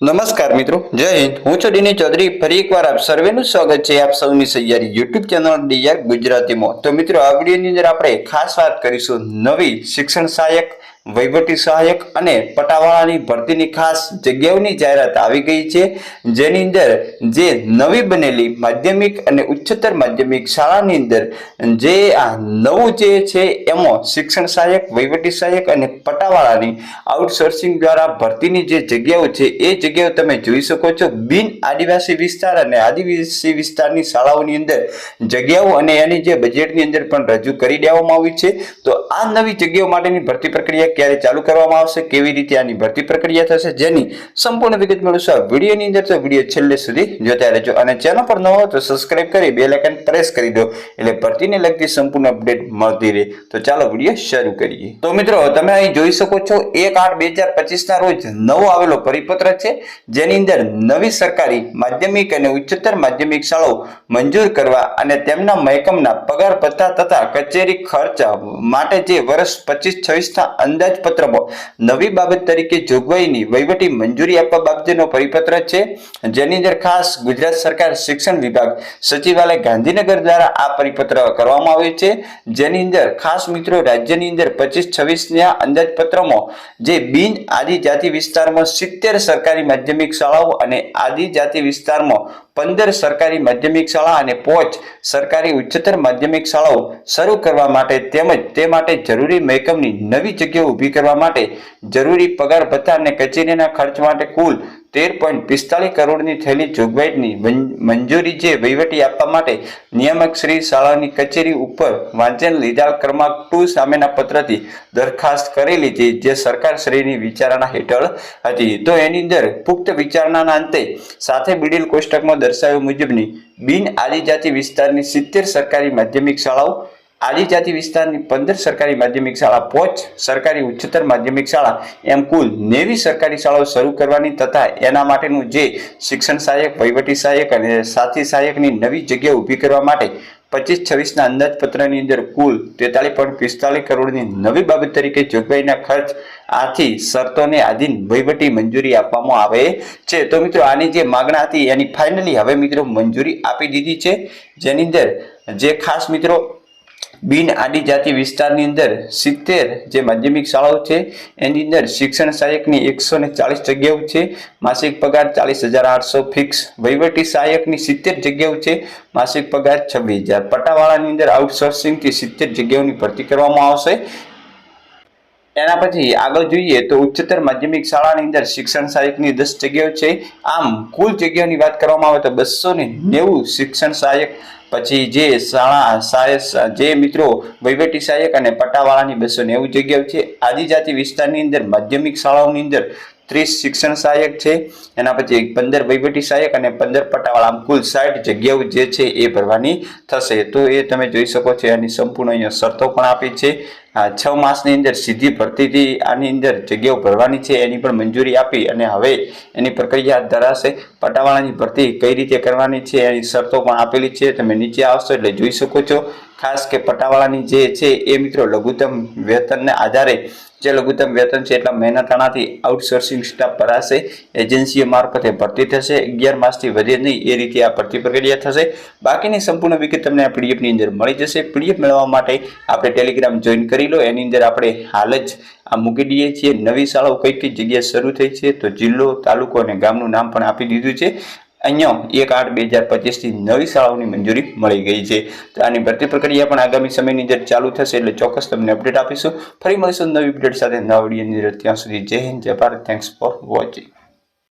નમસ્કાર મિત્રો, જય હિન્દ. હું છું ડીની ચૌધરી. ફરી એકવાર આપ સર્વેનું સ્વાગત છે આપ સૌની સૈયારી યુટ્યુબ ચેનલ ડીઆર ગુજરાતીમાં. તો મિત્રો, આ વિડીયોની અંદર આપણે ખાસ વાત કરીશું નવી શિક્ષણ સહાયક, વહીવટી સહાયક અને પટાવાળાની ભરતીની ખાસ જગ્યાઓની જાહેરાત આવી ગઈ છે, જેની અંદર જે નવી બનેલી માધ્યમિક અને ઉચ્ચતર માધ્યમિક શાળાની અંદર જે આ નવું જે છે એમાં શિક્ષણ સહાયક, વહીવટી સહાયક અને પટાવાળાની આઉટસોર્સિંગ દ્વારા ભરતીની જે જગ્યાઓ છે એ જગ્યાઓ તમે જોઈ શકો છો. બિન આદિવાસી વિસ્તાર અને આદિવાસી વિસ્તારની શાળાઓની અંદર જગ્યાઓ અને એની જે બજેટની અંદર પણ રજૂ કરી દેવામાં આવી છે. તો આ નવી જગ્યાઓ માટેની ભરતી પ્રક્રિયા ક્યારે ચાલુ કરવામાં આવશે, કેવી રીતે આની ભરતી પ્રક્રિયા થશે, જેની સંપૂર્ણ વિગત મેળવશો આ વિડીયોની અંદર. તો વિડીયો છેલ્લે સુધી જોતા રહેજો અને ચેનલ પર ન હો તો સબસ્ક્રાઇબ કરી બેલ આઇકન પ્રેસ કરી દો, એટલે ભરતીને લગતી સંપૂર્ણ અપડેટ મળતી રહે. તો ચાલો વિડીયો શરૂ કરીએ. તો મિત્રો, તમે અહીં જોઈ શકો છો 1/8/2025 ના રોજ નવો આવેલો પરિપત્ર છે, જેની અંદર નવી સરકારી માધ્યમિક અને ઉચ્ચતર માધ્યમિક શાળાઓ મંજૂર કરવા અને તેમના મહેકમના પગાર ભથ્થા તથા કચેરી ખર્ચ માટે જે વર્ષ 25-26 ના અંદાજપત્રમાં નવી બાબત તરીકે જોગવાઈની વહીવટી મંજૂરી આપવા બાબતેનો પરિપત્ર છે, જેની અંદર ખાસ ગુજરાત સરકાર શિક્ષણ વિભાગ સચિવાલય ગાંધીનગર દ્વારા આ પરિપત્ર કરવામાં આવ્યો છે. જેની અંદર ખાસ મિત્રો, રાજ્યની અંદર 25-26 ના અંદાજપત્રમાં જે બિન આદિજાતિ વિસ્તારમાં 70 સરકારી માધ્યમિક શાળાઓ અને આદિજાતિ વિસ્તારમાં 15 સરકારી માધ્યમિક શાળા અને 5 સરકારી ઉચ્ચતર માધ્યમિક શાળાઓ શરૂ કરવા માટે તેમજ તે માટે જરૂરી મહેકમની નવી જગ્યાઓ ઊભી કરવા માટે જરૂરી પગાર ભથ્થા અને કચેરીના ખર્ચ માટે કુલ 13.45 કરોડની થયેલી જોગવાઈની મંજૂરી જે વહીવટી આપવા માટે નિયામક શ્રી શાળાની કચેરી ઉપર વાંચન લીધા ક્રમાંક 2 સામેના પત્રથી દરખાસ્ત કરેલી હતી, જે સરકાર શ્રીની વિચારણા હેઠળ હતી. તો એની અંદર પુખ્ત વિચારણાના અંતે સાથે બીડેલ કોષ્ટકમાં દર્શાવ્યા મુજબની બિન આદિજાતિ વિસ્તારની 70 સરકારી માધ્યમિક શાળાઓ, આદિજાતિ વિસ્તારની 15 સરકારી માધ્યમિક શાળા, 5 સરકારી ઉચ્ચતર માધ્યમિક શાળા, એમ કુલ 90 સરકારી શાળાઓ શરૂ કરવાની તથા એના માટેનું જે શિક્ષણ સહાયક, વહીવટી સહાયક અને સાથી સહાયકની નવી જગ્યા ઊભી કરવા માટે 25-26 ના અંદાજપત્રની અંદર કુલ 43.45 કરોડની નવી બાબત તરીકે જોગવાઈના ખર્ચ આથી શરતોને આધીન વહીવટી મંજૂરી આપવામાં આવે છે. તો મિત્રો, આની જે માગણા હતી એની ફાઇનલી હવે મિત્રો મંજૂરી આપી દીધી છે, જેની અંદર જે ખાસ મિત્રો બિન આદિજાતિ વિસ્તારની અંદર 70 જે માધ્યમિક શાળાઓ છે એની અંદર શિક્ષણ સહાયકની 140 જગ્યાઓ છે, માસિક પગાર 40,800 ફિક્સ, વહીવટી સહાયકની 70 જગ્યાઓ છે, માસિક પગાર 26,000, પટાવાળાની અંદર આઉટસોર્સિંગથી 70 જગ્યાઓની ભરતી કરવામાં આવશે. એના પછી આગળ જોઈએ તો ઉચ્ચતર માધ્યમિક શાળાની અંદર શિક્ષણ સહાયકની 10 જગ્યાઓ છે. આમ કુલ જગ્યાઓની વાત કરવામાં આવે તો 290 શિક્ષણ સહાયક, પછી જે શાળા જે મિત્રો વહીવટી સહાયક અને પટાવાળાની 290 જગ્યાઓ છે. આદિજાતિ વિસ્તારની અંદર માધ્યમિક શાળાઓની અંદર 30 શિક્ષણ સહાયક છે, એના પછી 15 વહીવટી સહાયક અને 15 પટાવાળા, આમ કુલ 60 જગ્યાઓ જે છે એ ભરવાની થશે. તો એ તમે જોઈ શકો છો. એની સંપૂર્ણ અહીંયા શરતો પણ આપી છે. 6 માસની અંદર સીધી ભરતીથી આની અંદર જગ્યાઓ ભરવાની છે, એની પણ મંજૂરી આપી અને હવે એની પ્રક્રિયા હાથ ધરાશે. પટાવાળાની ભરતી કઈ રીતે કરવાની છે એની શરતો પણ આપેલી છે, તમે નીચે આવશો એટલે જોઈ શકો છો. ખાસ કે પટાવાળાની જે છે એ મિત્રો લઘુત્તમ વેતનને આધારે જે લઘુત્તમ વેતન છે એટલા મહેનતાણાથી આઉટસોર્સિંગ સ્ટાફ ભરાશે, એજન્સીઓ મારફતે ભરતી થશે, 11 માસથી વધે નહીં એ રીતે આ ભરતી પ્રક્રિયા થશે. બાકીની સંપૂર્ણ વિગત તમને આ પીડીએફની અંદર મળી જશે. પીડીએફ મેળવવા માટે આપણે ટેલિગ્રામ જોઈન કરી લો. એની અંદર આપણે હાલ જ આ મૂકી દઈએ છીએ. નવી શાળાઓ કઈ કઈ જગ્યાએ શરૂ થઈ છે તો જિલ્લો, તાલુકો અને ગામનું નામ પણ આપી દીધું છે. અહીંયા 1/8/2025 થી નવી શાળાઓની મંજૂરી મળી ગઈ છે. તો આની ભરતી પ્રક્રિયા પણ આગામી સમયની અંદર ચાલુ થશે, એટલે ચોક્કસ તમને અપડેટ આપીશું. ફરી મળીશું નવી અપડેટ સાથે નવા વિડીયોની અંદર. ત્યાં સુધી જય હિન્દ, જય ભારત. Thanks for watching.